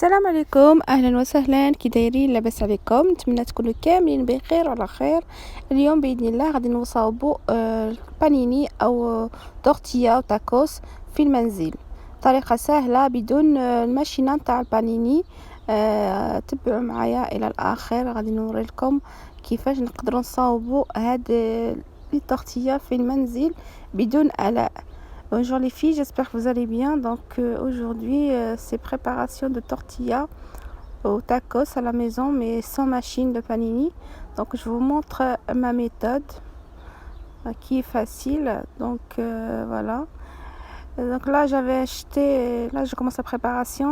السلام عليكم، اهلا وسهلا، كي دايرين؟ لاباس عليكم؟ نتمنى تكونوا كاملين بخير وعلى خير. اليوم باذن الله غادي نصاوبوا بانيني او تورتيا او تاكوس في المنزل. طريقه سهله بدون الماشينه نتاع البانيني. تبعوا معايا الى الاخر، غادي نوري لكم كيفاش نقدروا نصاوبوا هاد التورتيا في المنزل بدون الاء. Bonjour les filles, j'espère que vous allez bien. Donc aujourd'hui c'est préparation de tortilla au tacos à la maison mais sans machine de panini. Donc je vous montre ma méthode qui est facile. Donc voilà. Donc là j'avais acheté, là je commence la préparation.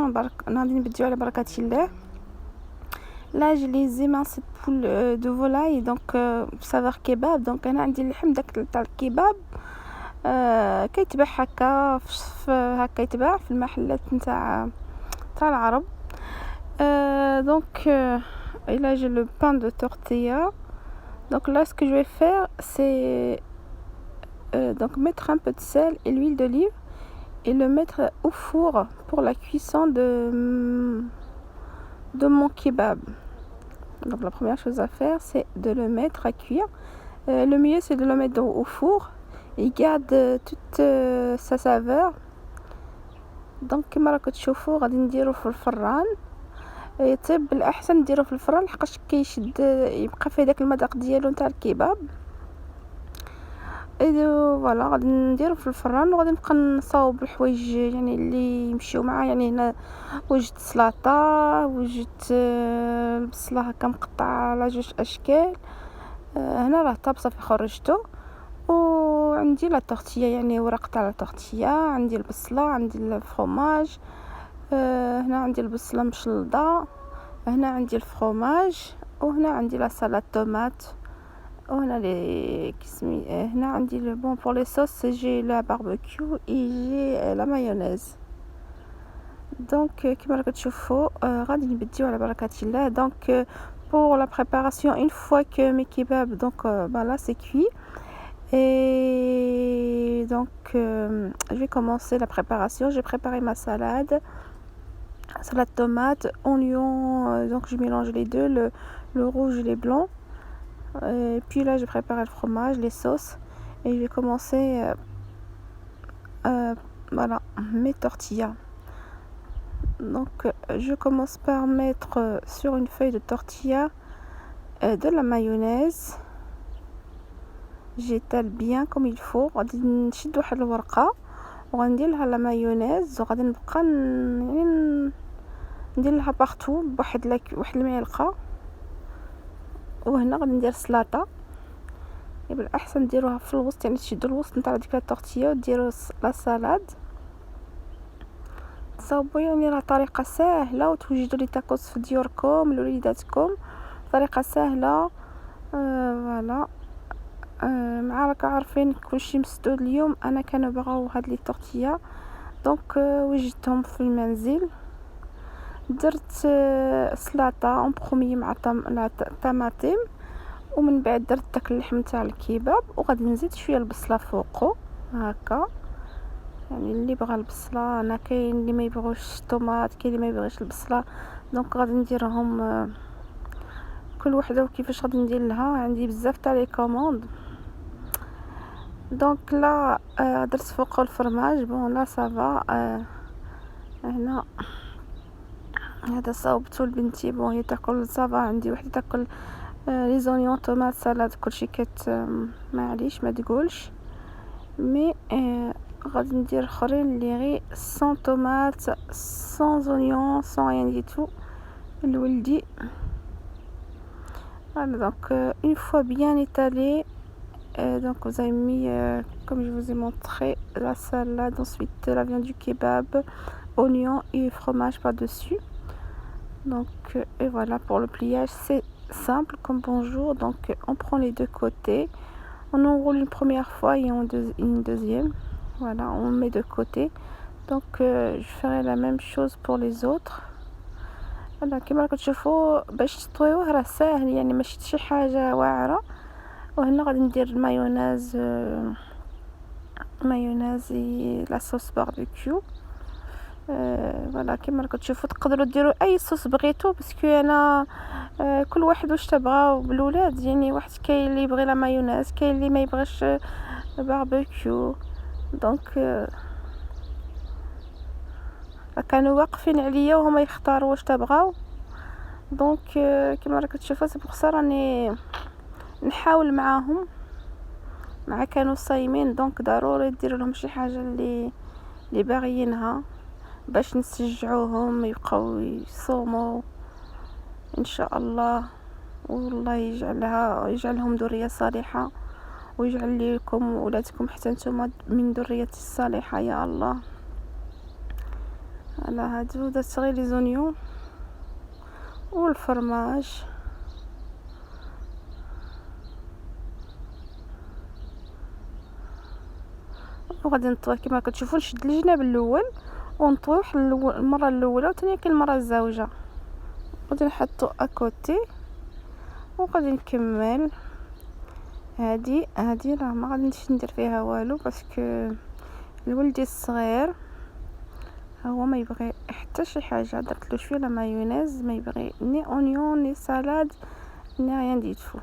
Là j'ai les émincés de poule de volaille donc saveur kebab. Donc انا عندي اللحم داك تاع الكباب كيتباع هكا هكا يتباع في المحلات نتاع العرب. Donc et là j'ai le pain de tortilla. Donc là ce que je vais faire c'est donc mettre un peu de sel et l'huile d'olive et le mettre au four pour la cuisson de mon kebab. Donc la première chose à faire c'est de le mettre à cuire. Le mieux c'est de le mettre au four. Il garde toute sa saveur. دونك كما راكم تشوفوا غادي نديرو في الفران. يطيب الاحسن نديرو في الفران لحقاش كيشد يبقى فيه داك المذاق ديالو نتاع الكباب. فوالا غادي نديرو في الفران وغادي نبقى نصاوب الحوايج يعني اللي يمشيو معاه. يعني هنا وجدت سلطه، وجدت البصله هكا مقطعه على جوج اشكال. هنا راه طاب صافي خرجته. وعندي لا تورتيا يعني ورق تاع لا تورتيا، عندي البصله، عندي الفرomage. هنا عندي البصله مشلضه، هنا عندي الفرomage، وهنا عندي لا سالاد طوماط، وهنا لي كسمي. هنا عندي لو بون بور لي صوص جي لا باربيكيو اي جي لا مايونيز. دونك كما راكم تشوفوا غادي نبديو على بركه الله. دونك pour la préparation, une fois que mes kebabs donc là c'est cuit. Et donc je vais commencer la préparation. J'ai préparé ma salade tomate, oignon, donc je mélange les deux, le rouge et les blancs. Et puis là je prépare le fromage, les sauces, et je vais commencer voilà mes tortillas. Donc je commence par mettre sur une feuille de tortilla de la mayonnaise. j'étale bien comme il faut. غادي نشد واحد الورقه وغندير لها لا مايونيز وغادي نبقى يعني ندير لها بارتو بواحد واحد المعلقه. وهنا غادي ندير سلطه. يبقى الاحسن ديروها في الوسط، يعني تشدوا الوسط نتاع ديك التورتيه وديروا لا سالاد. تصاوبوا يعني راه طريقه سهله وتوجدوا لي تاكوس في ديوركم لوليداتكم. طريقه سهله. فوالا مع راك عارفين كلشي مسدود. اليوم انا كانوا بغاو هاد لي تورتيا دونك وجدتهم في المنزل. درت سلطه اون برومي مع طماطم، ومن بعد درت داك اللحم تاع الكباب وغادي نزيد شويه البصله فوقه هكا. يعني اللي بغى البصله، انا كاين اللي ما يبغوش الطوماط، كاين اللي ما يبغيش البصله، دونك غادي نديرهم كل وحده وكيفاش غادي ندير لها. عندي بزاف تاع لي كوموند. دونك لا درت فوق الفرماج. بون لا سافا. هنا هذا صاوبته لبنتي. بون هي تاكل سافا. عندي وحده تاكل لي زونيون طوماط سالاد كلشي معليش ما تقولش. مي غادي ندير اخرين اللي غير سون طوماط سون زونيون سون ريان دي تو لولدي. Voilà, donc une fois bien étalé, donc vous avez mis comme je vous ai montré la salade, ensuite la viande du kebab, oignon et fromage par dessus. Donc et voilà, pour le pliage c'est simple comme bonjour. Donc on prend les deux côtés, on enroule une première fois et une deuxième. Voilà, on met de côté. Donc je ferai la même chose pour les autres. هذا كما راكم تشوفوا باش تطويوه راه ساهل، يعني ماشي شي حاجه واعره. وهنا غادي ندير المايونيز لا صوص باربيكيو. فوالا كيما راكم تشوفوا تقدروا ديروا اي صوص بغيتو، باسكو انا كل واحد واش تبغى بالولاد. يعني واحد كاين اللي يبغي لا مايونيز، كاين اللي ما يبغيش باربيكيو. دونك كانوا واقفين عليا وهما يختاروا واش تبغاو. دونك كيما راكم تشوفوا سي بوغ سا راني نحاول معاهم، مع كانوا صايمين. دونك ضروري دير لهم شي حاجه اللي باغيينها باش نشجعوهم يبقاو يصوموا ان شاء الله. والله يجعلهم ذريه صالحه، ويجعل لكم ولادكم حتى نتوما من ذريه الصالحه يا الله. على هادو درت غير لي زونيون والفرماج. وغادي نطوي كما كتشوفوا، نشد الجناب الاول ونطوح المره الاولى وثاني كل مره الزوجه، غادي نحطو اكوتي وغادي نكمل. هادي راه ما غاديش ندير فيها والو، باسكو الولدي الصغير هو ما يبغي حتى شي حاجه. درت له شويه لا مايونيز، ما يبغي ني اونيون ني سالاد ني ريان دي تو.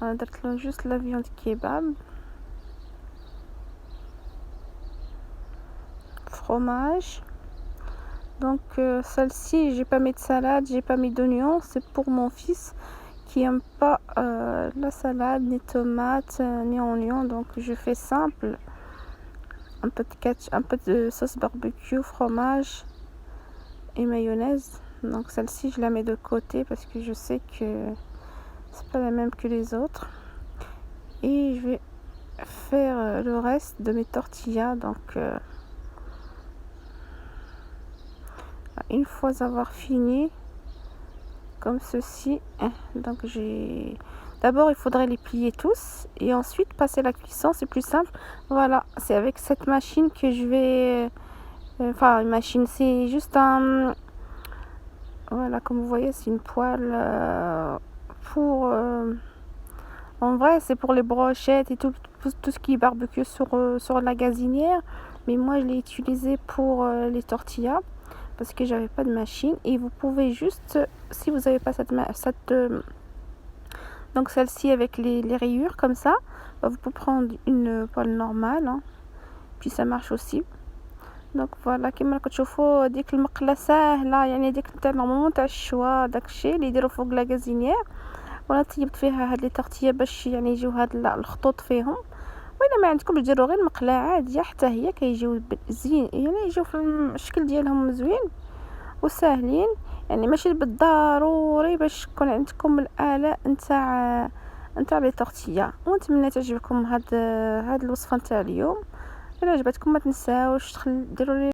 انا درت له جوست لا فياند كيباب، fromage. Donc celle-ci j'ai pas mis de salade, j'ai pas mis d'oignon, c'est pour mon fils qui aime pas la salade ni tomate ni oignon. Donc je fais simple, un peu de ketchup, un peu de sauce barbecue, fromage et mayonnaise. Donc celle-ci je la mets de côté parce que je sais que c'est pas la même que les autres. Et je vais faire le reste de mes tortillas. Donc une fois avoir fini comme ceci, donc d'abord il faudrait les plier tous et ensuite passer la cuisson, c'est plus simple. Voilà, c'est avec cette machine que je vais enfin une machine, c'est juste un, voilà, comme vous voyez c'est une poêle pour en vrai c'est pour les brochettes et tout ce qui est barbecue sur la gazinière, mais moi je l'ai utilisé pour les tortillas parce que j'avais pas de machine. Et vous pouvez juste, si vous avez pas cette donc celle-ci avec les rayures comme ça, vous pouvez prendre une poêle normale, hein, puis ça marche aussi. Donc voilà كما راكم تشوفوا ديك المقله ساهله، يعني ديك نتاع نورمالمون تاع الشوا داكشي اللي يديروا فوق لا غازينيير. وانا طيبت فيها هاد لي طورتيه باش يعني يجيو هاد الخطوط فيهم. وإلا ما عندكم ديروا غير المقله عاديه حتى هي كيجيو زين، يعني يجيو في الشكل ديالهم زوين وساهلين. يعني ماشي بالضروري باش تكون عندكم الآلة نتاع لي طورتيا. ونتمنى تعجبكم هاد الوصفه نتاع اليوم. الا عجبتكم ما تنساوش ديروا لي